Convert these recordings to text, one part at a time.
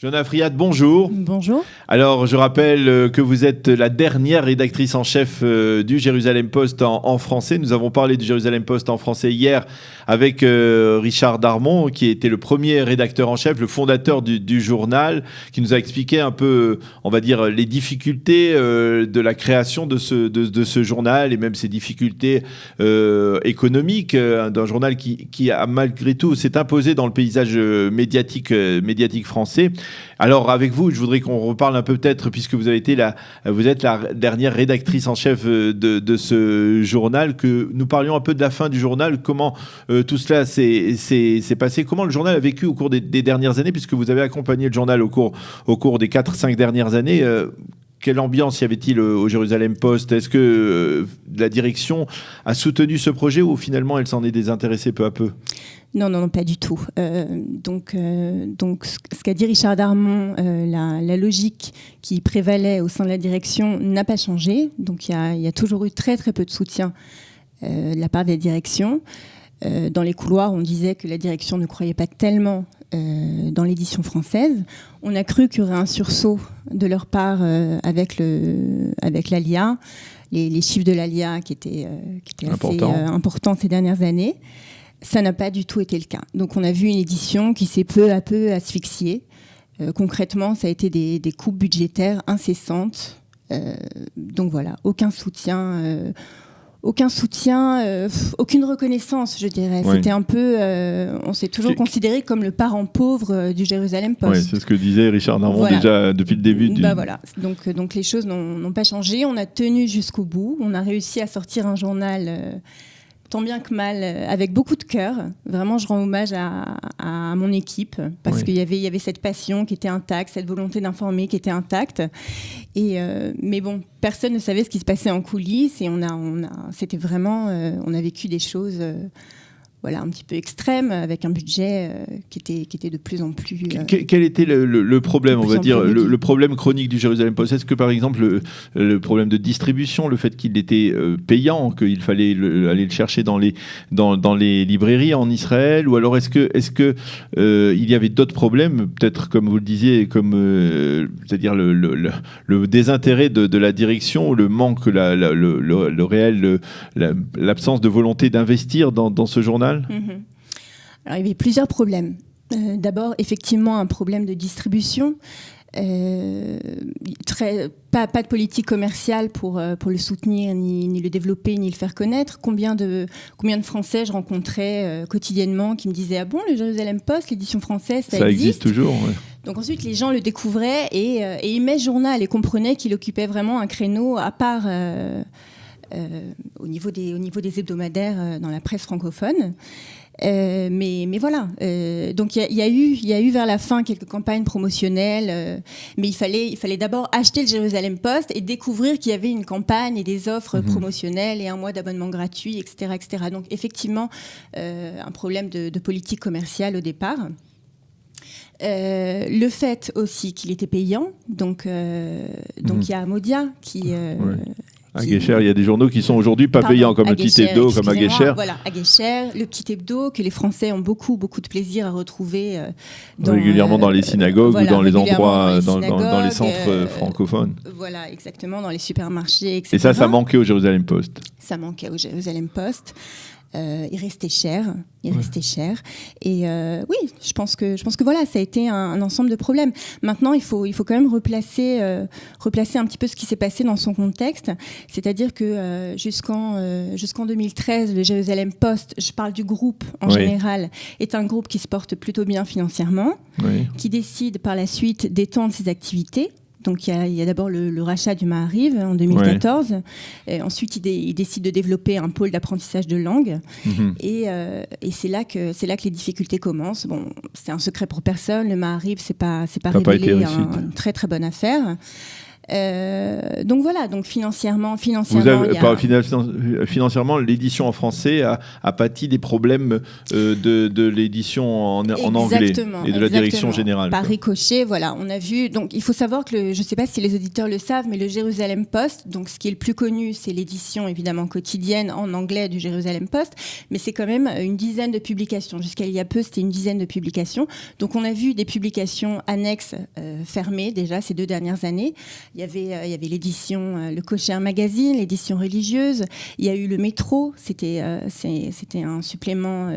Joanna Friat, bonjour. Bonjour. Alors, je rappelle que vous êtes la dernière rédactrice en chef du Jérusalem Post en français. Nous avons parlé du Jérusalem Post en français hier avec Richard Darmon, qui était le premier rédacteur en chef, le fondateur du journal, qui nous a expliqué un peu, on va dire, les difficultés de la création de ce journal et même ses difficultés économiques d'un journal qui a malgré tout s'est imposé dans le paysage médiatique français. Alors avec vous, je voudrais qu'on reparle un peu peut-être, puisque vous êtes la dernière rédactrice en chef de ce journal, que nous parlions un peu de la fin du journal, comment tout cela s'est passé, comment le journal a vécu au cours des dernières années, puisque vous avez accompagné le journal au cours des 4-5 dernières années. Quelle ambiance y avait-il au Jérusalem Post ? Est-ce que la direction a soutenu ce projet ou finalement elle s'en est désintéressée peu à peu ? Non, pas du tout. Donc, ce qu'a dit Richard Darmon, la logique qui prévalait au sein de la direction n'a pas changé. Donc, il y a toujours eu très peu de soutien de la part des directions. Dans les couloirs, on disait que la direction ne croyait pas tellement dans l'édition française. On a cru qu'il y aurait un sursaut de leur part avec l'ALIA, les chiffres de l'ALIA qui étaient assez importants ces dernières années. Ça n'a pas du tout été le cas. Donc on a vu une édition qui s'est peu à peu asphyxiée. Concrètement, ça a été des coupes budgétaires incessantes. Donc voilà, aucun soutien, aucune reconnaissance, je dirais. Oui. C'était un peu, on s'est toujours considéré comme le parent pauvre du Jérusalem Post. Oui, c'est ce que disait Richard Darmon déjà depuis le début. Voilà. Donc les choses n'ont pas changé. On a tenu jusqu'au bout. On a réussi à sortir un journal tant bien que mal, avec beaucoup de cœur. Vraiment, je rends hommage à mon équipe, parce qu'il y avait cette passion qui était intacte, cette volonté d'informer qui était intacte. Mais bon, personne ne savait ce qui se passait en coulisses, et c'était vraiment, on a vécu des choses un petit peu extrêmes, avec un budget qui était de plus en plus... Quel était le problème, on va dire, le problème chronique du Jérusalem Post ? Est-ce que, par exemple, le problème de distribution, le fait qu'il était payant, qu'il fallait aller le chercher dans les librairies en Israël, ou alors est-ce que il y avait d'autres problèmes, peut-être, comme vous le disiez, c'est-à-dire le désintérêt de la direction, ou le manque, l'absence de volonté d'investir dans ce journal ? Alors, il y avait plusieurs problèmes. D'abord, effectivement, un problème de distribution. Pas de politique commerciale pour le soutenir, ni le développer, ni le faire connaître. Combien de Français je rencontrais quotidiennement qui me disaient « Ah bon, le Jérusalem Post, l'édition française, ça existe toujours, ouais. » Donc ensuite, les gens le découvraient et aimaient ce journal et comprenaient qu'il occupait vraiment un créneau à part... au niveau des hebdomadaires dans la presse francophone. Mais voilà. Donc il y a eu vers la fin quelques campagnes promotionnelles, mais il fallait d'abord acheter le Jérusalem Post et découvrir qu'il y avait une campagne et des offres promotionnelles et un mois d'abonnement gratuit, etc. Donc effectivement, un problème de politique commerciale au départ. Le fait aussi qu'il était payant. Donc il y a Amodia qui... À Guécher, il y a des journaux qui sont aujourd'hui pas payants, comme le Petit Hebdo, comme à Guécher. Voilà, à Guécher, le Petit Hebdo, que les Français ont beaucoup de plaisir à retrouver régulièrement dans les synagogues ou dans les endroits, dans les centres francophones. Voilà, exactement, dans les supermarchés, etc. Et ça manquait au Jérusalem Post. Ça manquait au Jérusalem Post. Il restait cher. Et oui, je pense que voilà, ça a été un ensemble de problèmes. Maintenant, il faut quand même replacer un petit peu ce qui s'est passé dans son contexte. C'est-à-dire que jusqu'en 2013, le Jérusalem Post, je parle du groupe en général, est un groupe qui se porte plutôt bien financièrement, qui décide par la suite d'étendre ses activités. Donc il y a d'abord le rachat du Maariv en 2014. Et ensuite, il décide de développer un pôle d'apprentissage de langue. Et c'est là que les difficultés commencent. Bon, c'est un secret pour personne. Le Maariv, c'est pas révélé une très très bonne affaire. Donc voilà, donc financièrement, financièrement, l'édition en français a pâti des problèmes de l'édition en anglais et de la direction générale. Par ricochet, voilà, on a vu. Donc il faut savoir que je ne sais pas si les auditeurs le savent, mais le Jérusalem Post, donc ce qui est le plus connu, c'est l'édition évidemment quotidienne en anglais du Jérusalem Post, mais c'est quand même une dizaine de publications. Jusqu'à il y a peu, c'était une dizaine de publications. Donc on a vu des publications annexes fermées déjà ces 2 dernières années. Il y avait l'édition Le Kosher Magazine, l'édition religieuse. Il y a eu le Métro. C'était un supplément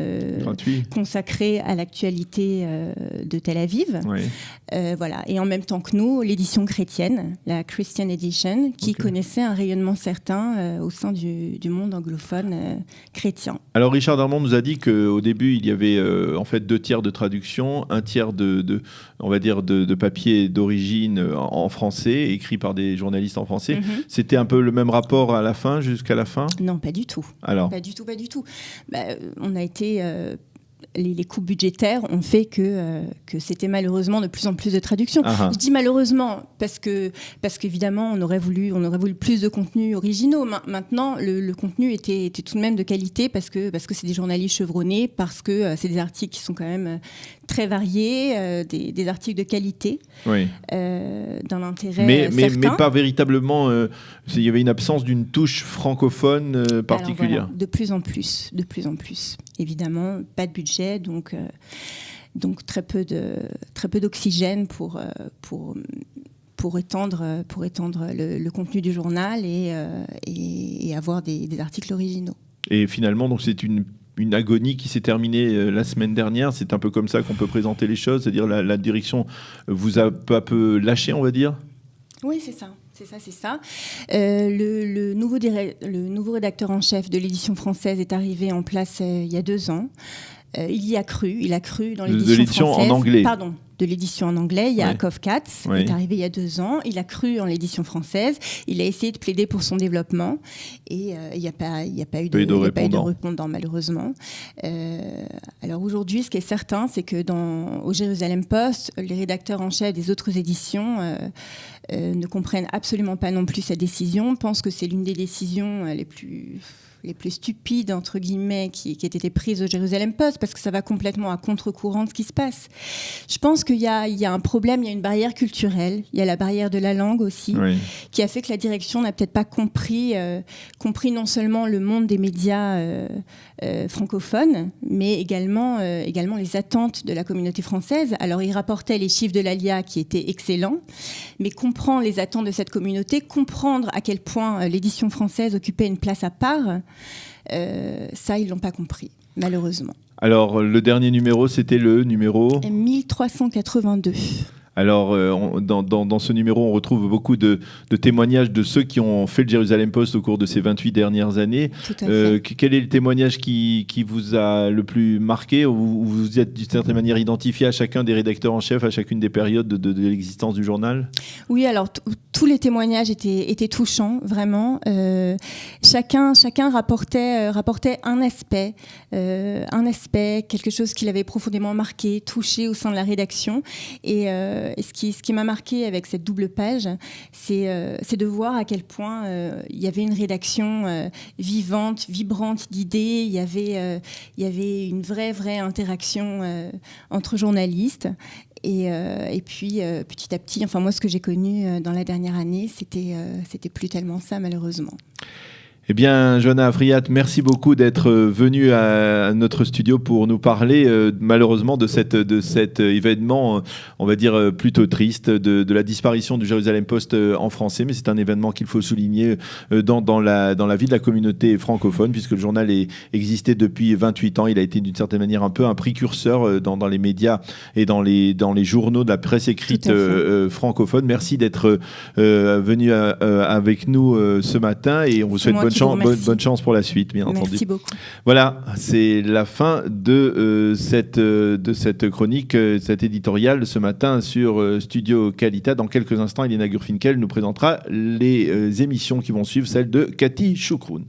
consacré à l'actualité de Tel Aviv. Oui. Voilà. Et en même temps que nous, l'édition chrétienne, la Christian Edition, qui connaissait un rayonnement certain au sein du monde anglophone chrétien. Alors Richard Darmon nous a dit qu'au début, il y avait en fait 2 tiers de traduction, 1 tiers on va dire de papier d'origine en français, écrit par des journalistes en français. C'était un peu le même rapport à la fin, jusqu'à la fin ? Non, pas du tout. Alors ? Pas du tout. On a été... Les coupes budgétaires ont fait que c'était malheureusement de plus en plus de traductions. Je dis malheureusement parce qu'évidemment on aurait voulu plus de contenus originaux. Maintenant, le contenu était tout de même de qualité parce que c'est des journalistes chevronnés, parce que c'est des articles qui sont quand même très variés, des articles de qualité, d'un intérêt certain. Mais pas véritablement. Il y avait une absence d'une touche francophone particulière. Alors, voilà, de plus en plus. Évidemment, pas de budget, donc très peu d'oxygène pour étendre le contenu du journal et avoir des articles originaux. Et finalement, donc c'est une agonie qui s'est terminée la semaine dernière. C'est un peu comme ça qu'on peut présenter les choses, c'est-à-dire la direction vous a un peu lâché, on va dire ? Oui, c'est ça. Le nouveau rédacteur en chef de l'édition française est arrivé en place il y a 2 ans. Il y a cru. Il a cru dans l'édition française. En anglais. Pardon, de l'édition en anglais. Yaakov Katz est arrivé il y a 2 ans. Il a cru en l'édition française. Il a essayé de plaider pour son développement. Et il n'y a pas eu de répondant, malheureusement. Alors aujourd'hui, ce qui est certain, c'est que au Jérusalem Post, les rédacteurs en chef des autres éditions ne comprennent absolument pas non plus sa décision, pensent que c'est l'une des décisions les plus stupides, entre guillemets, qui ait été prise au Jérusalem Post, parce que ça va complètement à contre-courant de ce qui se passe. Je pense qu'il y a un problème, il y a une barrière culturelle, il y a la barrière de la langue aussi, qui a fait que la direction n'a peut-être pas compris non seulement le monde des médias francophones, mais également les attentes de la communauté française. Alors, il rapportait les chiffres de l'ALIA qui étaient excellents, mais comprendre les attentes de cette communauté, comprendre à quel point l'édition française occupait une place à part, ça, ils ne l'ont pas compris, malheureusement. Alors, le dernier numéro, c'était le numéro 1382. Alors, dans ce numéro, on retrouve beaucoup de témoignages de ceux qui ont fait le Jérusalem Post au cours de ces 28 dernières années. Quel est le témoignage qui vous a le plus marqué, ou vous êtes d'une certaine manière identifié à chacun des rédacteurs en chef, à chacune des périodes de l'existence du journal ? Oui, alors tous les témoignages étaient touchants, vraiment. Chacun rapportait un aspect, quelque chose qui l'avait profondément marqué, touché au sein de la rédaction. Et ce qui m'a marqué avec cette double page, c'est de voir à quel point il y avait une rédaction vivante, vibrante d'idées. Il y avait une vraie interaction entre journalistes. Et puis, petit à petit, enfin moi, ce que j'ai connu dans la dernière année, c'était plus tellement ça, malheureusement. Eh bien, Johanna Afriyat, merci beaucoup d'être venue à notre studio pour nous parler malheureusement de cet événement, on va dire plutôt triste, de la disparition du Jérusalem Post en français. Mais c'est un événement qu'il faut souligner dans la vie de la communauté francophone, puisque le journal existait depuis 28 ans. Il a été d'une certaine manière un peu un précurseur dans les médias et dans les journaux de la presse écrite francophone. Merci d'être venu avec nous ce matin, et on vous souhaite bonne chance pour la suite, bien entendu. Merci beaucoup. Voilà, c'est la fin de cette chronique, cet éditorial ce matin sur Studio Kalita. Dans quelques instants, Elena Gurfinkel nous présentera les émissions qui vont suivre, celles de Cathy Choukroun.